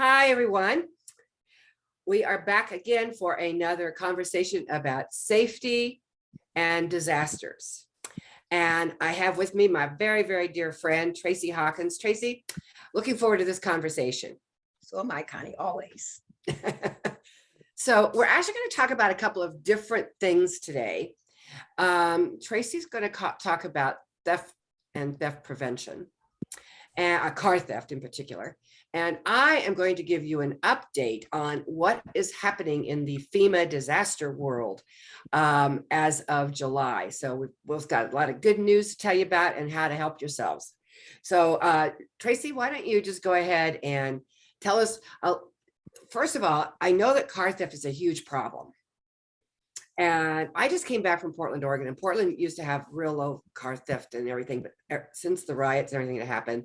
Hi, everyone. We are back again for another conversation about safety and disasters. And I have with me my very, very dear friend, Tracey Hawkins. Tracey, looking forward to this conversation. So am I, Connie, always. So we're actually going to talk about a couple of different things today. Tracey's going to talk about theft and theft prevention, and car theft in particular. And I am going to give you an update on what is happening in the FEMA disaster world as of July. So we've both got a lot of good news to tell you about and how to help yourselves. So Tracey, why don't you just go ahead and tell us, first of all, I know that car theft is a huge problem. And I just came back from Portland, Oregon, and Portland used to have real low car theft and everything, but since the riots and everything that happened,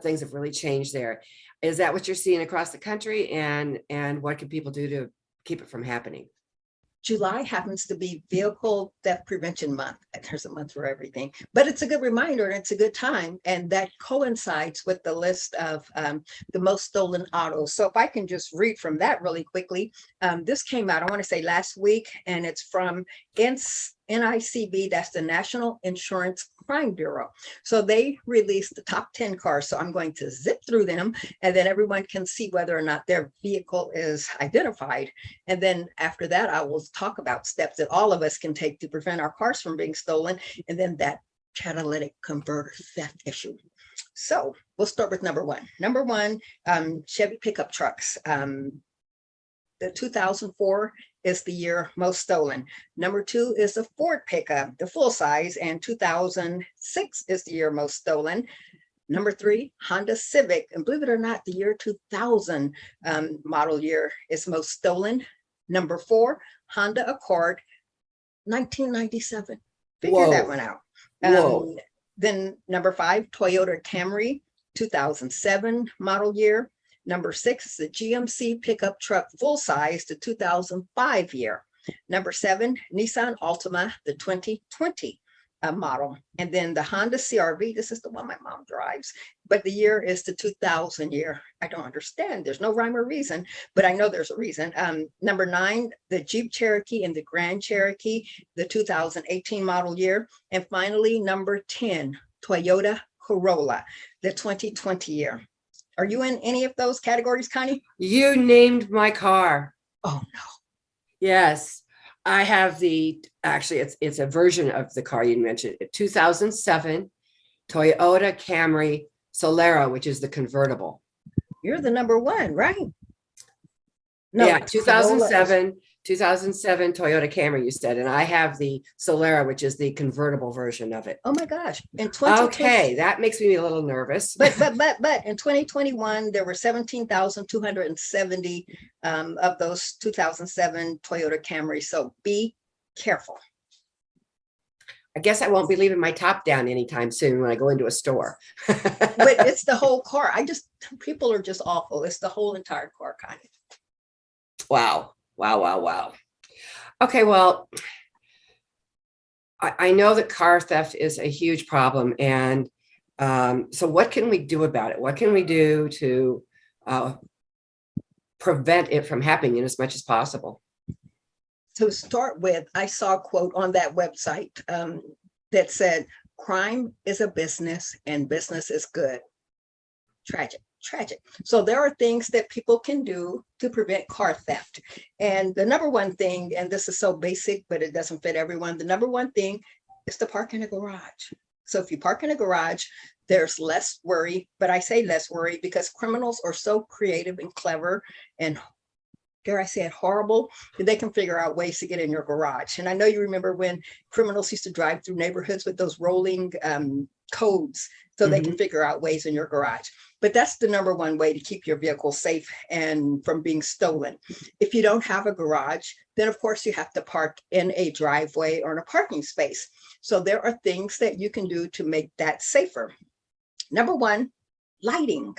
things have really changed there. Is that what you're seeing across the country? And what can people do to keep it from happening? July happens to be Vehicle Theft Prevention Month. There's a month for everything, but it's a good reminder and it's a good time. And that coincides with the list of the most stolen autos. So if I can just read from that really quickly, this came out, I want to say last week, and it's from NICB, that's the National Insurance Crime Bureau. So they released the top 10 cars. So I'm going to zip through them and then everyone can see whether or not their vehicle is identified. And then after that, I will talk about steps that all of us can take to prevent our cars from being stolen. And then that catalytic converter theft issue. So we'll start with number one. Number one, Chevy pickup trucks. The 2004 is the year most stolen. Number two is the Ford pickup, the full size, and 2006 is the year most stolen. Number three, Honda Civic, and believe it or not, the year 2000 model year is most stolen. Number four, Honda Accord, 1997. Figure that one out. Then number five, Toyota Camry, 2007 model year. Number six is the GMC pickup truck full size, the 2005 year. Number seven, Nissan Altima, the 2020 model. And then the Honda CRV, this is the one my mom drives, but the year is the 2000 year. I don't understand. There's no rhyme or reason, but I know there's a reason. Number nine, the Jeep Cherokee and the Grand Cherokee, the 2018 model year. And finally, number 10, Toyota Corolla, the 2020 year. Are you in any of those categories, Connie? You named my car. Oh, no. Yes. I have actually, it's a version of the car you mentioned, 2007 Toyota Camry Solera, which is the convertible. You're the number one, right? No, yeah, 2007 Toyota Camry, you said, and I have the Solera, which is the convertible version of it. Oh my gosh. In okay, that makes me a little nervous. But in 2021, there were 17,270 of those 2007 Toyota Camry. So be careful. I guess I won't be leaving my top down anytime soon when I go into a store. But it's the whole car. People are just awful. It's the whole entire car, kind of. Wow. Okay, well, I know that car theft is a huge problem. And so what can we do about it? What can we do to prevent it from happening as much as possible? To start with, I saw a quote on that website that said, crime is a business and business is good. Tragic. So there are things that people can do to prevent car theft. And the number one thing, and this is so basic, but it doesn't fit everyone. The number one thing is to park in a garage. So if you park in a garage, there's less worry, but I say less worry because criminals are so creative and clever and, dare I say it, horrible, that they can figure out ways to get in your garage. And I know you remember when criminals used to drive through neighborhoods with those rolling codes so they can figure out ways in your garage. But that's the number one way to keep your vehicle safe and from being stolen. If you don't have a garage, then of course you have to park in a driveway or in a parking space. So there are things that you can do to make that safer. Number one, lighting.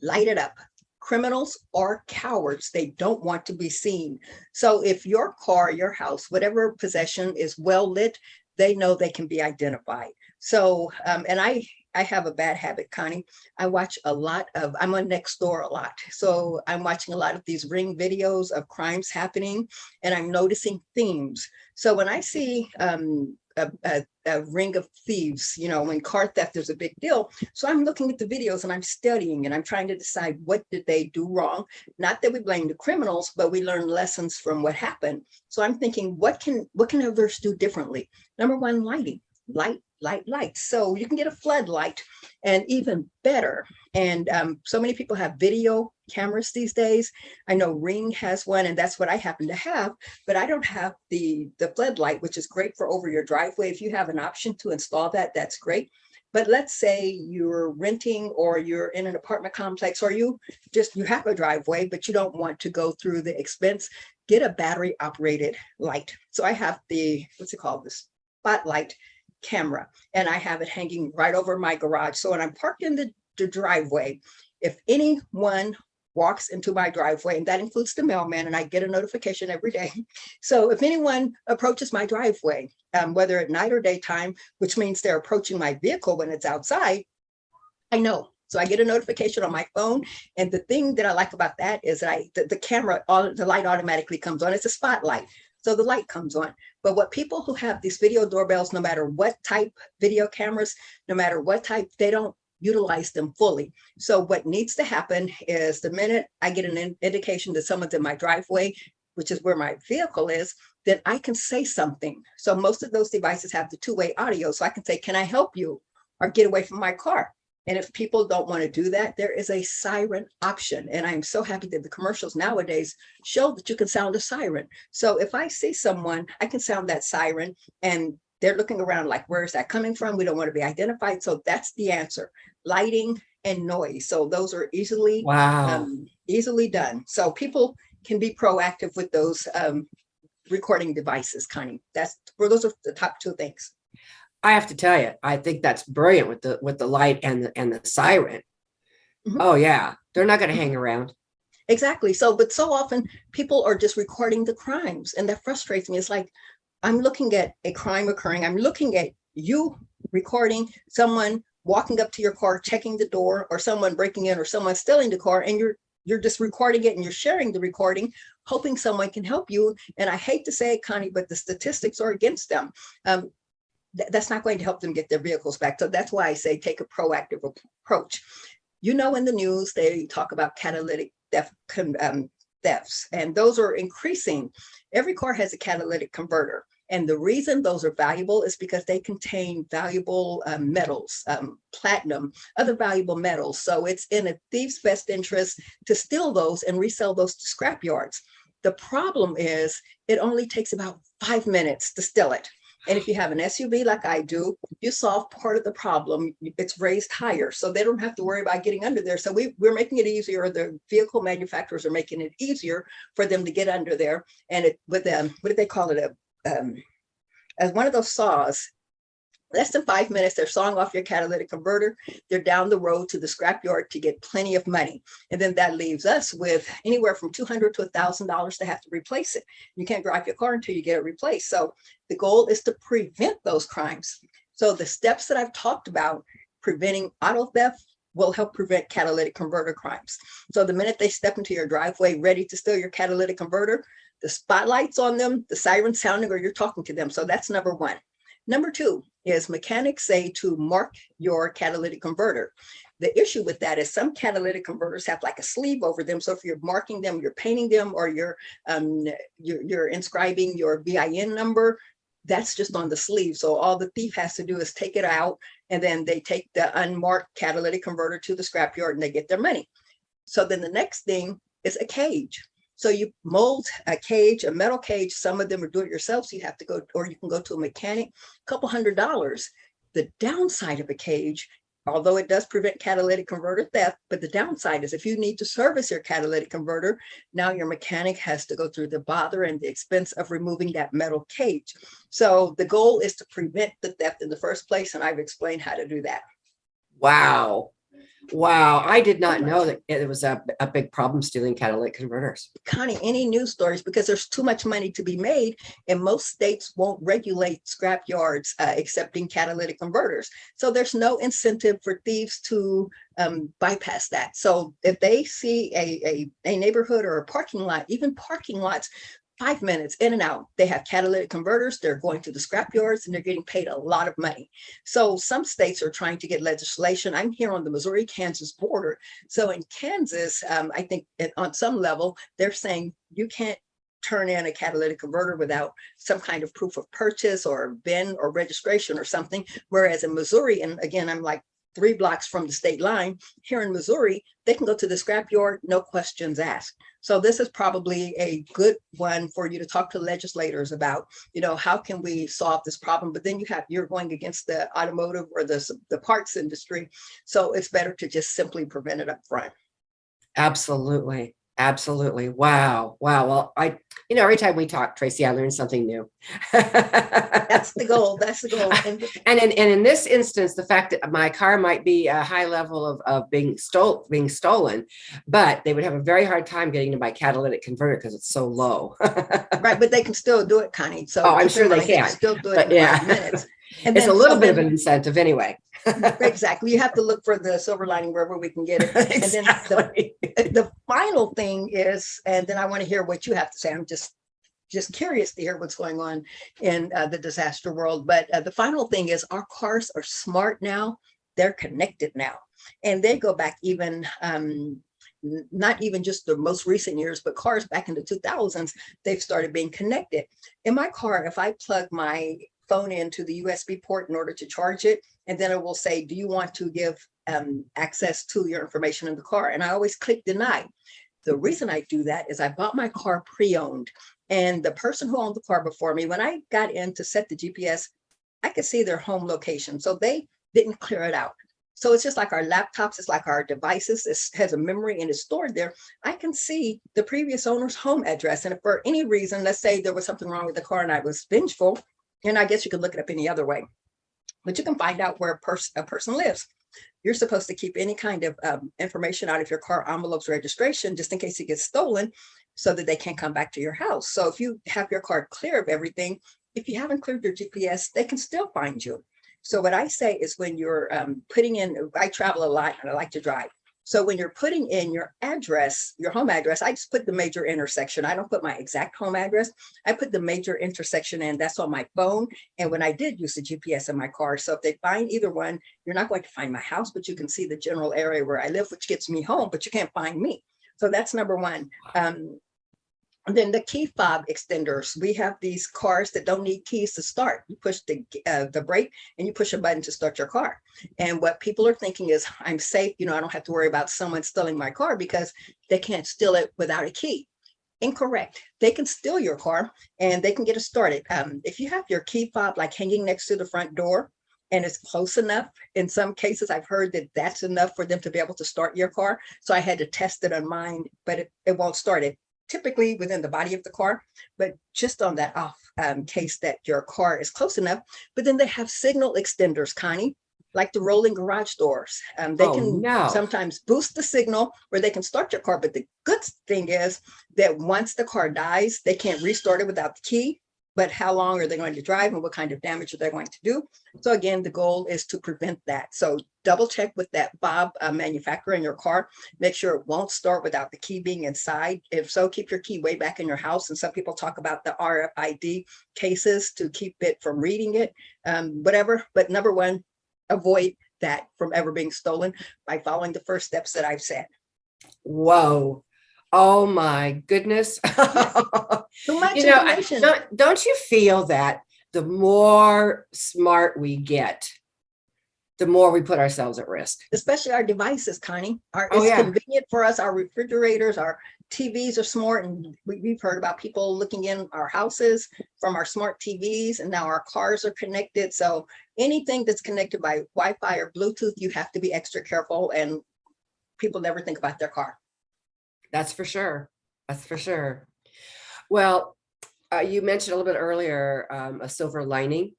Light it up. Criminals are cowards. They don't want to be seen. So if your car, your house, whatever possession is well lit, they know they can be identified. So, and I I have a bad habit, Connie. I watch a lot of, I'm on Nextdoor a lot. So I'm watching a lot of these Ring videos of crimes happening, and I'm noticing themes. So when I see a ring of thieves, you know, when car theft is a big deal. So I'm looking at the videos and I'm studying and I'm trying to decide what did they do wrong. Not that we blame the criminals, but we learn lessons from what happened. So I'm thinking, what can others do differently? Number one, lighting. Light. So you can get a floodlight, and even better. And so many people have video cameras these days. I know Ring has one, and that's what I happen to have, but I don't have the floodlight, which is great for over your driveway. If you have an option to install that, that's great. But let's say you're renting or you're in an apartment complex, or you have a driveway, but you don't want to go through the expense, get a battery operated light. So I have the, what's it called? The spotlight camera, and I have it hanging right over my garage. So when I'm parked in the driveway, if anyone walks into my driveway, and that includes the mailman, and I get a notification every day. So if anyone approaches my driveway, whether at night or daytime, which means they're approaching my vehicle when it's outside, I know. So I get a notification on my phone. And the thing that I like about that is that the camera, the light automatically comes on. It's a spotlight. So the light comes on. But what people who have these video doorbells, no matter what type video cameras, no matter what type, they don't utilize them fully. So what needs to happen is the minute I get an indication that someone's in my driveway, which is where my vehicle is, then I can say something. So most of those devices have the two-way audio. So I can say, can I help you? Or get away from my car. And if people don't want to do that, there is a siren option. And I'm so happy that the commercials nowadays show that you can sound a siren. So if I see someone, I can sound that siren, and they're looking around like, where is that coming from? We don't want to be identified. So that's the answer: lighting and noise. So those are easily done. So people can be proactive with those recording devices, Connie. Those are the top two things. I have to tell you, I think that's brilliant with the light and the siren. Mhm. Oh yeah, they're not going to hang around. Exactly. So, but so often people are just recording the crimes, and that frustrates me. It's like, I'm looking at a crime occurring. I'm looking at you recording someone walking up to your car, checking the door, or someone breaking in, or someone stealing the car, and you're just recording it and you're sharing the recording, hoping someone can help you. And I hate to say it, Connie, but the statistics are against them. That's not going to help them get their vehicles back. So that's why I say take a proactive approach. You know, in the news, they talk about catalytic thefts, and those are increasing. Every car has a catalytic converter. And the reason those are valuable is because they contain valuable metals, platinum, other valuable metals. So it's in a thief's best interest to steal those and resell those to scrap yards. The problem is it only takes about 5 minutes to steal it. And if you have an SUV like I do, you solve part of the problem. It's raised higher, so they don't have to worry about getting under there. So we're making it easier. The vehicle manufacturers are making it easier for them to get under there. And with them, what do they call it? As one of those saws. Less than 5 minutes, they're sawing off your catalytic converter. They're down the road to the scrapyard to get plenty of money. And then that leaves us with anywhere from $200 to $1,000 to have to replace it. You can't drive your car until you get it replaced. So the goal is to prevent those crimes. So the steps that I've talked about preventing auto theft will help prevent catalytic converter crimes. So the minute they step into your driveway ready to steal your catalytic converter, the spotlight's on them, the siren sounding, or you're talking to them. So that's number one. Number two is mechanics say to mark your catalytic converter. The issue with that is some catalytic converters have like a sleeve over them. So if you're marking them, you're painting them, or you're inscribing your VIN number, that's just on the sleeve. So all the thief has to do is take it out, and then they take the unmarked catalytic converter to the scrapyard and they get their money. So then the next thing is a cage. So you mold a cage, a metal cage. Some of them are do it yourself. So you have to go, or you can go to a mechanic, a couple $100. The downside of a cage, although it does prevent catalytic converter theft, but the downside is if you need to service your catalytic converter, now your mechanic has to go through the bother and the expense of removing that metal cage. So the goal is to prevent the theft in the first place. And I've explained how to do that. Wow. Wow, I did So not much. know that it was a big problem stealing catalytic converters. Connie, any news stories, because there's too much money to be made, and most states won't regulate scrap yards accepting catalytic converters. So there's no incentive for thieves to bypass that. So if they see a neighborhood or a parking lot, even parking lots, 5 minutes in and out, they have catalytic converters, they're going to the scrap yards and they're getting paid a lot of money. So some states are trying to get legislation. I'm here on the Missouri-Kansas border. So in Kansas, I think on some level, they're saying you can't turn in a catalytic converter without some kind of proof of purchase or VIN or registration or something. Whereas in Missouri, and again, I'm like 3 blocks from the state line, here in Missouri, they can go to the scrap yard, no questions asked. So this is probably a good one for you to talk to legislators about, how can we solve this problem? But then you're going against the automotive or the parts industry. So it's better to just simply prevent it up front. Absolutely. Absolutely. Wow. Wow. Well, every time we talk, Tracy, I learn something new. That's the goal. That's the goal. And in this instance, the fact that my car might be a high level of being stolen, but they would have a very hard time getting to my catalytic converter because it's so low. Right, but they can still do it, Connie. So I'm sure they can can. still do it But in yeah, 5 minutes. And it's then a little bit of an incentive anyway. exactly. You have to look for the silver lining wherever we can get it. Exactly. And then the final thing is, and then I want to hear what you have to say. I'm just curious to hear what's going on in the disaster world. But the final thing is our cars are smart now. They're connected now. And they go back even, not even just the most recent years, but cars back in the 2000s, they've started being connected. In my car, if I plug my phone into the USB port in order to charge it, and then it will say, do you want to give access to your information in the car? And I always click deny. The reason I do that is I bought my car pre-owned, and the person who owned the car before me, when I got in to set the GPS, I could see their home location. So they didn't clear it out. So it's just like our laptops, it's like our devices, it has a memory and it's stored there. I can see the previous owner's home address. And if for any reason, let's say there was something wrong with the car and I was vengeful, and I guess you could look it up any other way, but you can find out where a person lives. You're supposed to keep any kind of information out of your car envelope's registration, just in case it gets stolen, so that they can't come back to your house. So if you have your car clear of everything, if you haven't cleared your GPS, they can still find you. So what I say is when you're putting in, I travel a lot and I like to drive. So when you're putting in your address, your home address, I just put the major intersection. I don't put my exact home address. I put the major intersection in, that's on my phone. And when I did use the GPS in my car, so if they find either one, you're not going to find my house, but you can see the general area where I live, which gets me home, but you can't find me. So that's number one. And then the key fob extenders. We have these cars that don't need keys to start. You push the brake and you push a button to start your car. And what people are thinking is, I'm safe. I don't have to worry about someone stealing my car because they can't steal it without a key. Incorrect. They can steal your car and they can get it started. If you have your key fob like hanging next to the front door and it's close enough, in some cases, I've heard that that's enough for them to be able to start your car. So I had to test it on mine, but it won't start it. Typically within the body of the car, but just on that off case that your car is close enough. But then they have signal extenders, Connie, like the rolling garage doors. They can sometimes boost the signal where they can start your car. But the good thing is that once the car dies, they can't restart it without the key. But how long are they going to drive and what kind of damage are they going to do? So again, the goal is to prevent that. So double check with that fob manufacturer in your car. Make sure it won't start without the key being inside. If so, keep your key way back in your house. And some people talk about the RFID cases to keep it from reading it, whatever. But number one, avoid that from ever being stolen by following the first steps that I've said. Whoa. Oh my goodness. Too much information. Don't you feel that the more smart we get, the more we put ourselves at risk? Especially our devices, Connie. It's convenient for us. Our refrigerators, our TVs are smart. And we've heard about people looking in our houses from our smart TVs, and now our cars are connected. So anything that's connected by Wi-Fi or Bluetooth, you have to be extra careful, and people never think about their car. That's for sure. That's for sure. Well, you mentioned a little bit earlier a silver lining,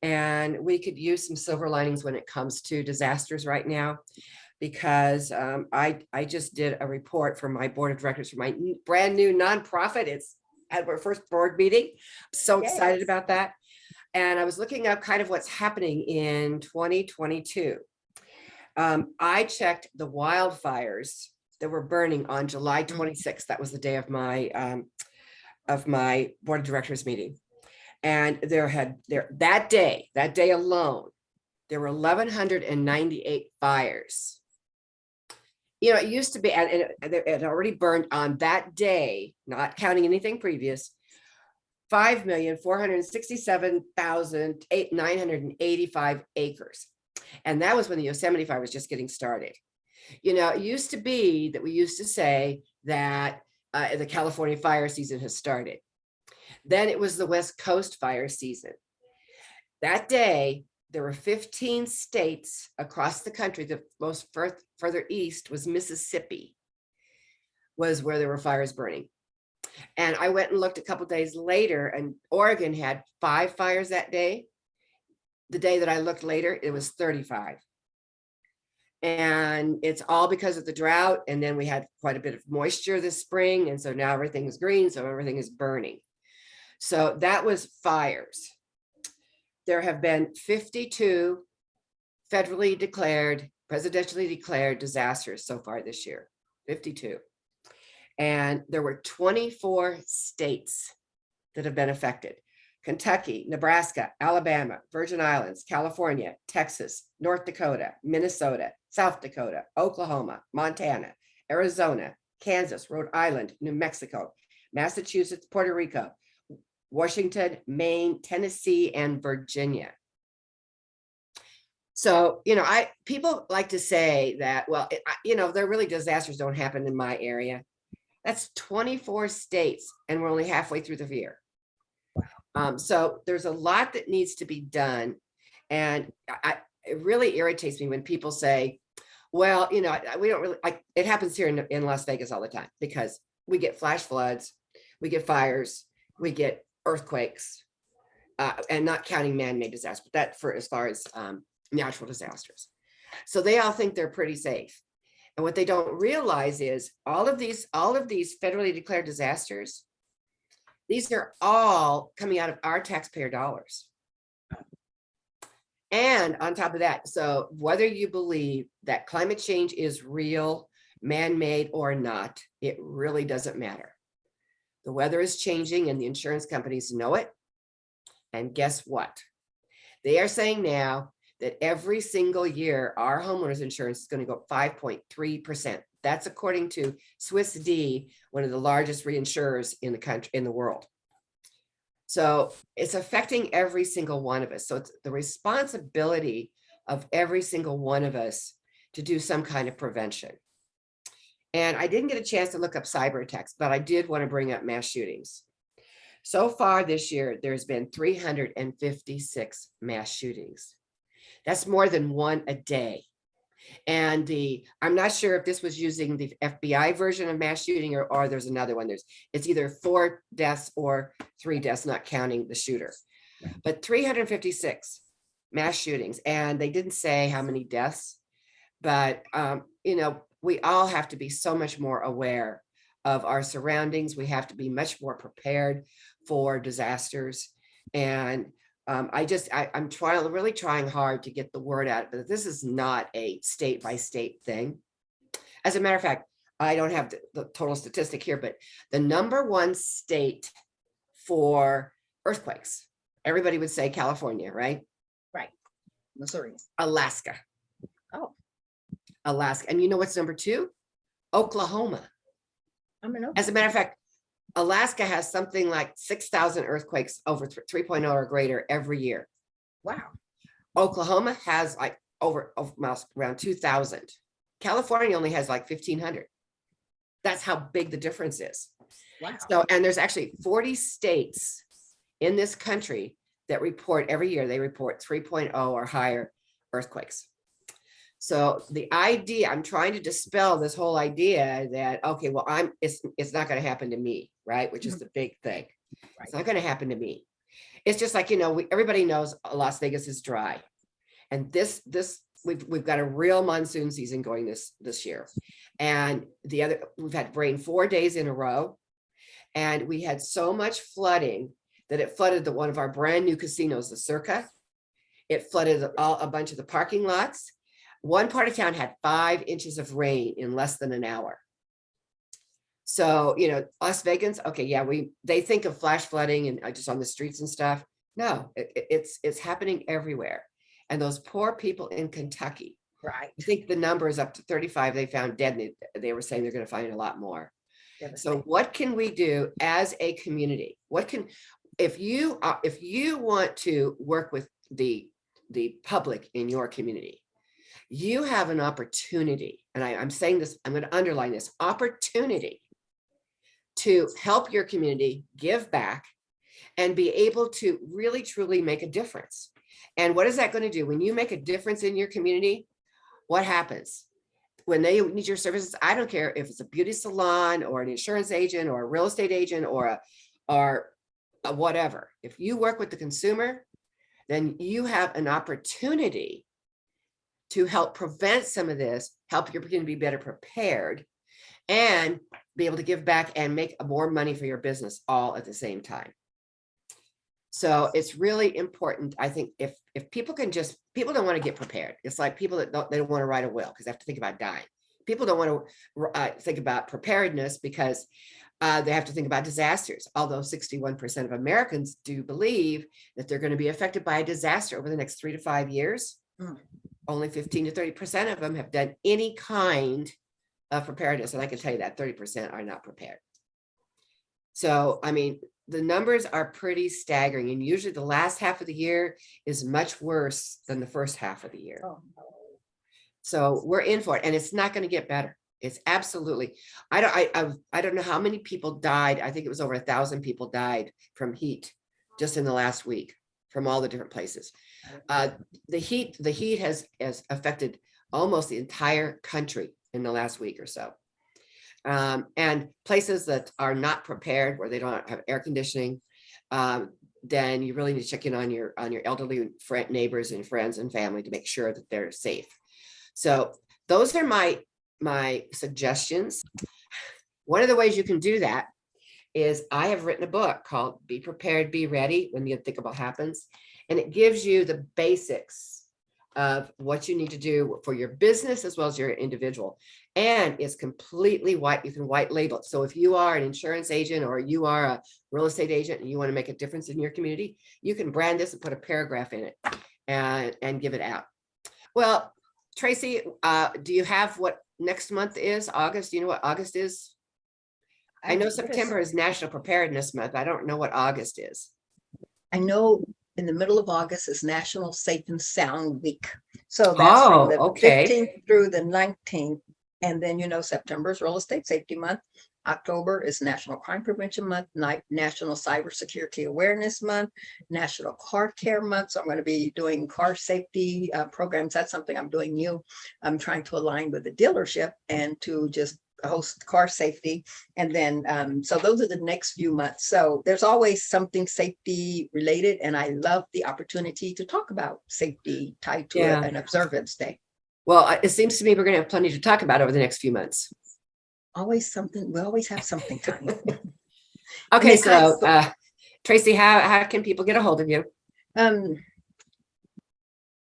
and we could use some silver linings when it comes to disasters right now. because I just did a report for my board of directors for my brand new nonprofit. It's had our first board meeting. So excited Yes. about that. And I was looking up kind of what's happening in 2022. I checked the wildfires that were burning on July 26th. That was the day of my board of directors meeting. And that day alone, there were 1,198 fires. You know, it used to be, and it already burned on that day, not counting anything previous, 5,467,985 acres. And that was when the Yosemite fire was just getting started. You know, it used to be that we used to say that the California fire season has started. Then it was the West Coast fire season. That day, there were 15 states across the country. The most further east was Mississippi, was where there were fires burning. And I went and looked a couple days later, and Oregon had 5 fires that day. The day that I looked later, it was 35. And it's all because of the drought. And then we had quite a bit of moisture this spring. And so now everything is green, so everything is burning. So that was fires. There have been 52 federally declared, presidentially declared disasters so far this year, 52. And there were 24 states that have been affected: Kentucky, Nebraska, Alabama, Virgin Islands, California, Texas, North Dakota, Minnesota, South Dakota, Oklahoma, Montana, Arizona, Kansas, Rhode Island, New Mexico, Massachusetts, Puerto Rico, Washington, Maine, Tennessee, and Virginia. So, you know, people like to say that, well, you know, there really disasters don't happen in my area. That's 24 states, and we're only halfway through the year. So there's a lot that needs to be done. And it really irritates me when people say, well, you know, we don't really, like, it happens here in Las Vegas all the time, because we get flash floods, we get fires, we get earthquakes, and not counting man-made disasters, but that for as far as natural disasters. So they all think they're pretty safe. And what they don't realize is all of these federally declared disasters, these are all coming out of our taxpayer dollars. And on top of that, so whether you believe that climate change is real, man-made or not, it really doesn't matter. The weather is changing and the insurance companies know it. And guess what? They are saying now that every single year, our homeowners insurance is going to go up 5.3%. That's according to Swiss D, one of the largest reinsurers in the country, in the world. So it's affecting every single one of us. So it's the responsibility of every single one of us to do some kind of prevention. And I didn't get a chance to look up cyber attacks, but I did want to bring up mass shootings. So far this year, there's been 356 mass shootings. That's more than one a day. And I'm not sure if this was using the FBI version of mass shooting or there's another one. It's either 4 deaths or 3 deaths, not counting the shooter. But 356 mass shootings, and they didn't say how many deaths, but you know, we all have to be so much more aware of our surroundings. We have to be much more prepared for disasters. And I'm really trying hard to get the word out, but this is not a state by state thing. As a matter of fact, I don't have the total statistic here, but the #1 state for earthquakes, everybody would say California, right? Right. Missouri. Alaska. Oh, Alaska. And you know what's #2? Oklahoma. I'm in As a matter of fact, Alaska has something like 6,000 earthquakes over 3.0 or greater every year. Wow. Oklahoma has like over around 2,000. California only has like 1,500. That's how big the difference is. Wow. So, and there's actually 40 states in this country that report every year, they report 3.0 or higher earthquakes. So the idea, I'm trying to dispel this whole idea that, okay, well, it's not going to happen to me, right? Which is the big thing. Right. It's not going to happen to me. It's just like, you know, everybody knows Las Vegas is dry. And this we've got a real monsoon season going this year. And we've had rain 4 days in a row. And we had so much flooding that it flooded one of our brand new casinos, the Circa. It flooded a bunch of the parking lots. One part of town had 5 inches of rain in less than an hour. So, us Vegans, okay, yeah, they think of flash flooding and just on the streets and stuff. No, it's happening everywhere. And those poor people in Kentucky, Right. I think the number is up to 35 they found dead, and they were saying they're going to find a lot more. So what can we do as a community? If you want to work with the public in your community, you have an opportunity, and I'm saying this, I'm going to underline this opportunity to help your community give back and be able to really, truly make a difference. And what is that going to do? When you make a difference in your community, what happens? When they need your services, I don't care if it's a beauty salon or an insurance agent or a real estate agent or a whatever. If you work with the consumer, then you have an opportunity to help prevent some of this, help your community be better prepared, and be able to give back and make more money for your business all at the same time. So it's really important. I think if people people don't want to get prepared. It's like people that they don't want to write a will because they have to think about dying. People don't want to think about preparedness because they have to think about disasters. Although 61% of Americans do believe that they're going to be affected by a disaster over the next 3 to 5 years. Only 15 to 30% of them have done any kind of preparedness. And I can tell you that 30% are not prepared. So, I mean, the numbers are pretty staggering. And usually the last half of the year is much worse than the first half of the year. So we're in for it, and it's not going to get better. It's absolutely, I don't know how many people died. I think it was over 1,000 people died from heat just in the last week from all the different places. The heat has affected almost the entire country in the last week or so. And places that are not prepared, where they don't have air conditioning, then you really need to check in on your elderly neighbors and friends and family to make sure that they're safe. So those are my suggestions. One of the ways you can do that is I have written a book called Be Prepared, Be Ready When the Unthinkable Happens. And it gives you the basics of what you need to do for your business as well as your individual. And it's completely white. You can white label it. So if you are an insurance agent or you are a real estate agent and you want to make a difference in your community, you can brand this and put a paragraph in it and give it out. Well, Tracey, do you have what next month is? August? Do you know what August is? I know September is National Preparedness Month. I don't know what August is. I know in the middle of August is National Safe and Sound Week. So that's from the 15th through the 19th. And then, September is Real Estate Safety Month. October is National Crime Prevention Month, National Cybersecurity Awareness Month, National Car Care Month. So I'm going to be doing car safety programs. That's something I'm doing new. I'm trying to align with the dealership and to just host car safety. And then, so those are the next few months. So there's always something safety related. And I love the opportunity to talk about safety tied to an observance day. Well, it seems to me we're going to have plenty to talk about over the next few months. Always something. We always have something, Tanya. Okay, so Tracey, how can people get a hold of you?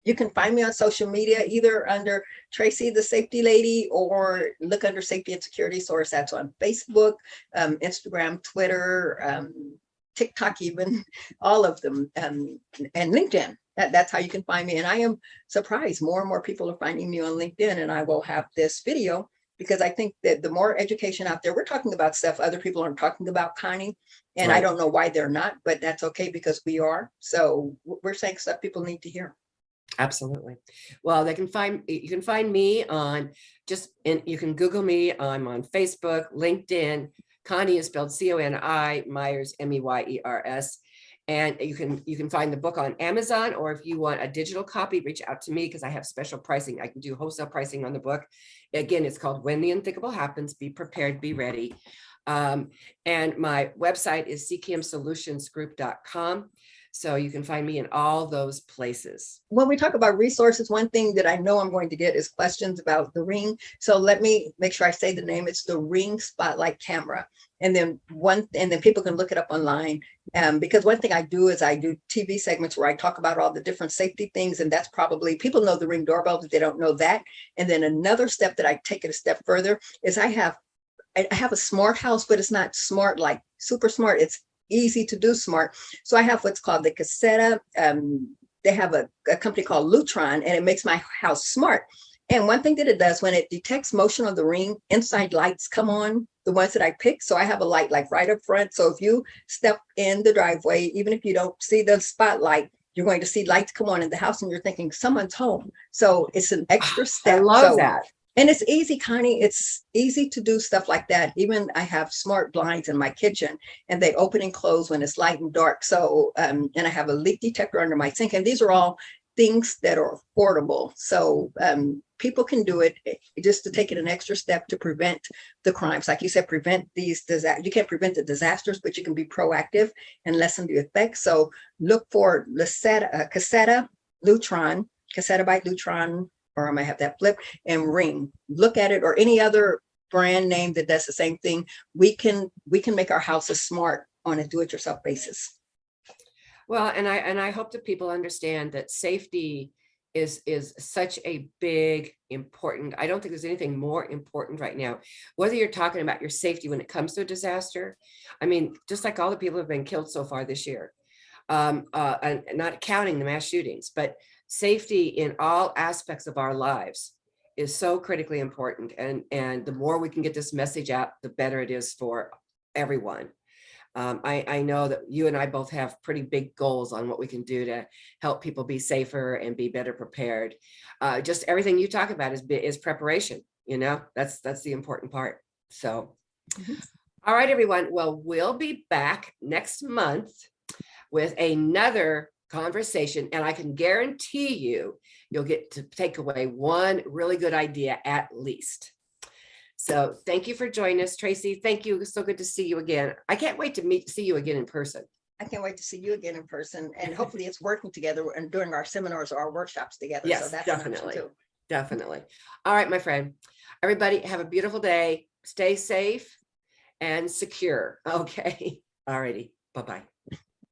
You can find me on social media, either under Tracey, the Safety Lady, or look under Safety and Security Source. That's on Facebook, Instagram, Twitter, TikTok, even all of them, and LinkedIn. That's how you can find me. And I am surprised more and more people are finding me on LinkedIn, and I will have this video because I think that the more education out there, we're talking about stuff other people aren't talking about, Coni, and right. I don't know why they're not, but that's okay because we are. So we're saying stuff people need to hear. Absolutely. Well, you can find me on you can Google me. I'm on Facebook, LinkedIn. Coni is spelled Coni, Myers, Meyers. And you can find the book on Amazon, or if you want a digital copy, reach out to me because I have special pricing. I can do wholesale pricing on the book. Again, it's called When the Unthinkable Happens, Be Prepared, Be Ready. And my website is ckmsolutionsgroup.com. So you can find me in all those places. When we talk about resources, one thing that I know I'm going to get is questions about the Ring. So let me make sure I say the name. It's the Ring Spotlight Camera. And then people can look it up online. Because one thing I do is I do TV segments where I talk about all the different safety things. And that's probably, people know the Ring doorbell, but they don't know that. And then another step that I take it a step further is I have a smart house, but it's not smart, like super smart. It's easy to do smart. So I have what's called the Caseta. They have a company called Lutron, and it makes my house smart. And one thing that it does, when it detects motion of the Ring, inside lights come on, the ones that I pick. So I have a light like right up front. So if you step in the driveway, even if you don't see the spotlight, you're going to see lights come on in the house and you're thinking someone's home. So it's an extra step. I love that. And it's easy, Connie. It's easy to do stuff like that. Even I have smart blinds in my kitchen, and they open and close when it's light and dark. So, and I have a leak detector under my sink. And these are all things that are affordable. So people can do it just to take it an extra step to prevent the crimes. Like you said, prevent these disasters. You can't prevent the disasters, but you can be proactive and lessen the effects. So look for Caseta Lutron, Caseta by Lutron, or I might have that flip, and Ring. Look at it, or any other brand name that does the same thing. We can make our houses smart on a do-it-yourself basis. Well, and I hope that people understand that safety is such a big, important. I don't think there's anything more important right now. Whether you're talking about your safety when it comes to a disaster, I mean, just like all the people who have been killed so far this year, and not counting the mass shootings, but safety in all aspects of our lives is so critically important. And the more we can get this message out, the better it is for everyone. I know that you and I both have pretty big goals on what we can do to help people be safer and be better prepared. Just everything you talk about is preparation. You know, that's the important part. So, all right, everyone. Well, we'll be back next month with another conversation, and I can guarantee you'll get to take away one really good idea at least. So thank you for joining us, Tracey. Thank you. So good to see you again. I can't wait to see you again in person. I can't wait to see you again in person, and hopefully it's working together and doing our seminars or our workshops together. Yes, so that's definitely. Too. Definitely. All right, my friend. Everybody have a beautiful day. Stay safe and secure. Okay. All righty. Bye-bye.